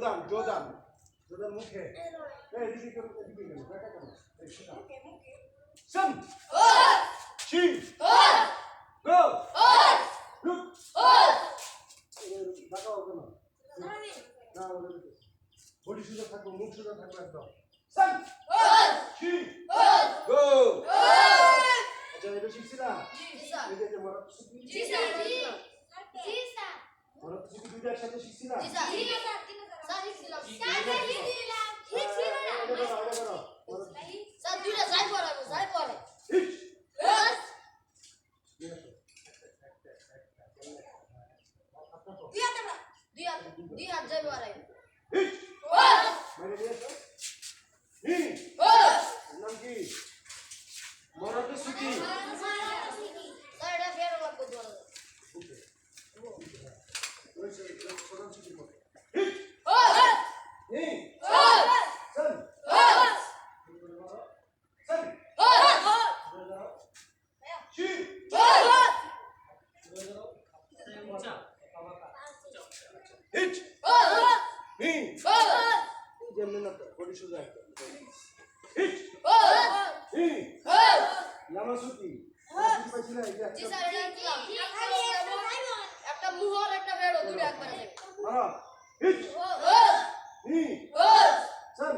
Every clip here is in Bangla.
জোদান জোদান জোদান মুখে এই দিকে করো এদিকে করো কাটা করো এই সেটা মুখে সাম চি গো লুক লাগাও কেন না ওরে বডি সুন্দর থাকবে মুখ সুন্দর থাকবে একদম সাম চি গো আচ্ছা এটা শিখছি না জি স্যার এই যে মরদ শিখছি জি স্যার জি স্যার মরদ শিখছি দুইটা একসাথে শিখছি না জি স্যার জি স্যার স্যার শিখছিলাম স্যার শিখছিলাম স্যার দুইটা যাই পড়ে দুই হাত যাই পড়ে মানে দিয়েছো হি নাম কি মরদ শিখি স্যার এটা ফের লাগবে দোয়া ওকে ওই সরম শিখি মত হি একটা মুহর একটা বেড়ো দুটো একবার আছে হ্যাঁ হিট হি সান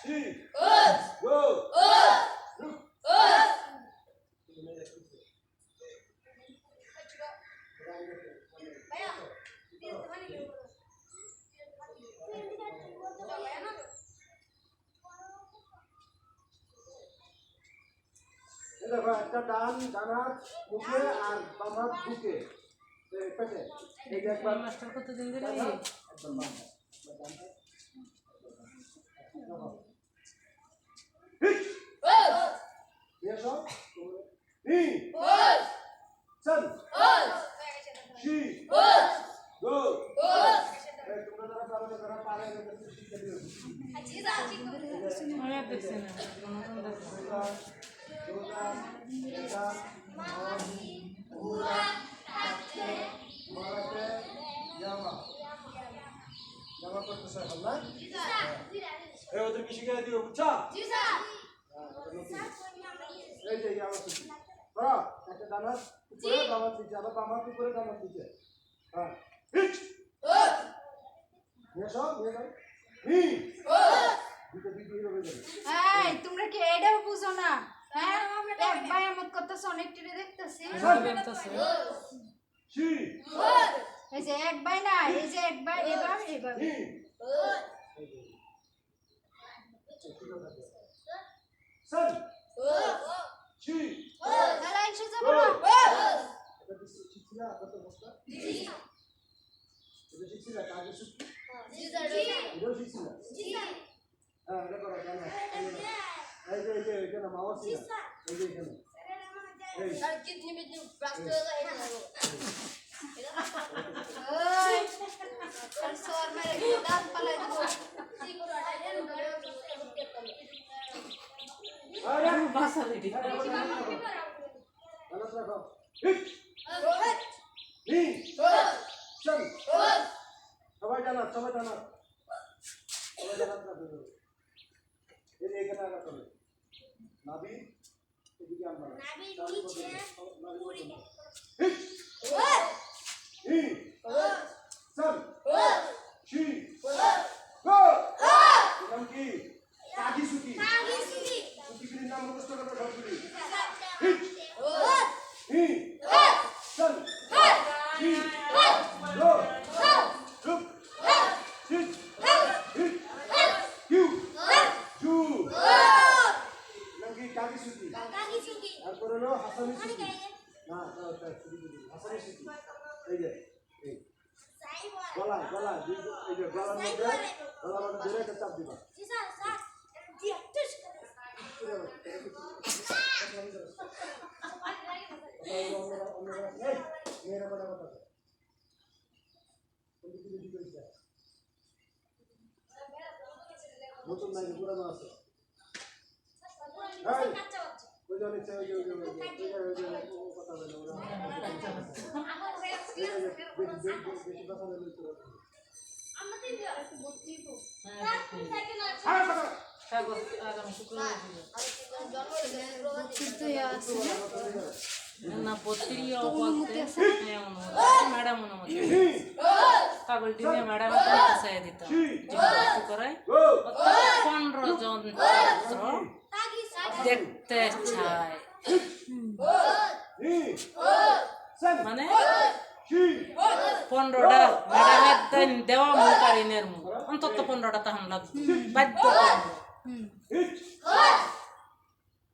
হি গো লুক ভাইয়া দেখো একটা ডান ডানাত মুখে আর বামাত বুকে পেটে এই যে একবার মাস্টার কত দিন ধরে একদম বাম এসো হি সান শি গো তোমরা যারা পারো তারা পারে শিখতে দিও জি স্যার ঠিক আছে মনে দেখছেন না জোদান এটা মাহি পুরা কাটে মারাতে জামা জামা করতে স্যার হল না জি স্যার এই ওদের কি শিখিয়ে দিও বুঝছো জি স্যার এই যে জামা করতে বড় একটা দানা উপরে দানা দিতে আবার বামার উপরে দানা দিতে হ্যাঁ হিট নেশো নেশো হি দিতে দিতে হয়ে যাবে এই তোমরা কি এটাও বুঝো না হ্যাঁ এক ভাই আমত করতেছ অনেক টিরে দেখতেছি শি এই যে এক ভাই না এই যে এক ভাই এবার এবার সান শি লাইন সোজা বলো এটা শিখছি না কত বস্তা জি এটা শিখছি না কাজ শিখছি জি স্যার এটা শিখছি না জি হ্যাঁ এটা করো কেন এই যে এখানে মাওয়া ছিল এই যে এখানে এই স্যার কিতনি বিতনি রাস্তা হয়ে এটা লাগো ওই স্যার সর মেরে দাঁত পালাই দেবো কি করো এটা এর ঘরে আরে বাসা রেডি ভালো রাখো হিট হি চল সবাই জানা সবাই জানা রাখবে এই এখানে রাখতে হবে নাভি এদিকে আনবা নাভি নিচে উপরে হিট হি চল শি গো নাম কি কাগিসুকি সুকির নাম মুখস্থ করবে সবগুলি হিট হি চল শি গো লুক হিট হিট কিউ জু নাম কি কাগিসুকি আর করে লো হাসানি সুকি না ওটা সুকি হাসানি সুকি এই যে এই গলা গলা এই যে গলার মধ্যে ধরে একটা চাপ দিবা জি স্যার স্যার জি টুস করে মেরা কথা কথা নতুন নাই পুরানো আছে এই ওই যে অনেক চাই ওই যে কথা বলে ওরা বেশি কথা বলে হ্যাঁ কথা কাগজ আগামী শুক্রবার দিবে। না পত্রিক বলতে হ্যাঁ অনুমতি ম্যাডাম অনুমতি কাগজ দিনে ম্যাডামের পরীক্ষা চাই দিতাম ভর্তি করায় গো 15 জন ছাত্র দেখতে চায় নি সেন মানে কি 15টা ম্যাডামের দেন দেওয়া মুকারিনের মুখ অন্তত 15টা তাহাম লাগবে বাধ্য করবো। হিট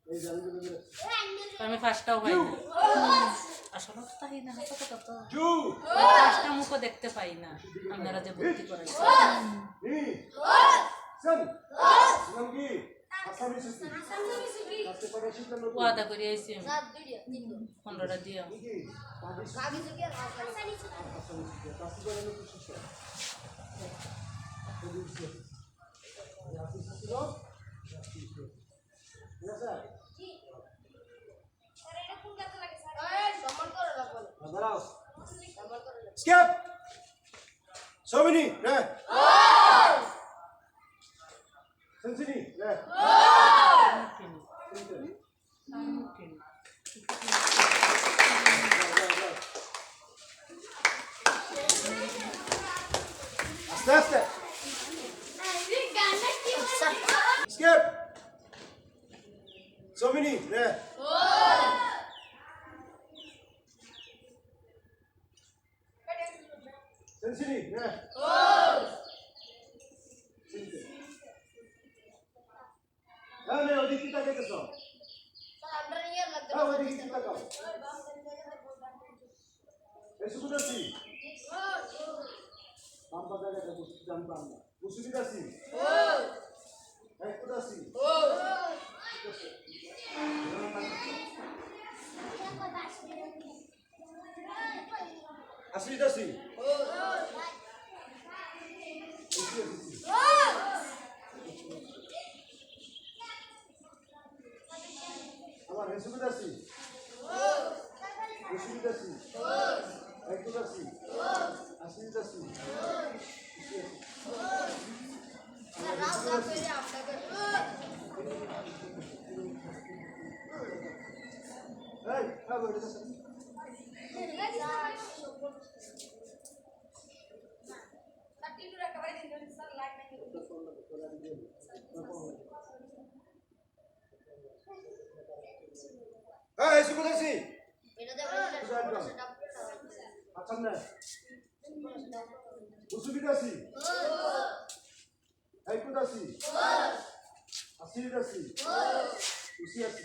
এই জানি বলে আমি ফার্স্টটাও পাই না আসলে তো তাই না কত কত জু ফার্স্টটা মুখও দেখতে পাই না আপনারা যে ভর্তি করাইছে নি সেন নাম কি আসামি সুতি আজকে পড়া শিখলাম না ওয়াদা করে আইছি আমি 15টা দিয়ে কি আসামি সুতি আসামি কাছে বলে না কিছু শিখা Skip! So many, yeah. Sensini, yeah. Aste aste. Skip! So many, yeah. Sensini, yeah. Sensini. হ্যাঁ নে ওদিকে তাকাইতেছ হ্যাঁ ওদিকে তাকাও এই সুবিধাছি বাম্পা জায়গাটা বুঝতে জানতাম না সুবিধাছি এই কুদাছি আসিদাছি আমার সুবিধাছি সুবিধাছি এই কুদাছি আসিদাছি এই খাবো এটা এই সুবিধাছি আচ্ছা না সুবিধাছি এই কুদাছি আসিদাছি উসিয়াছি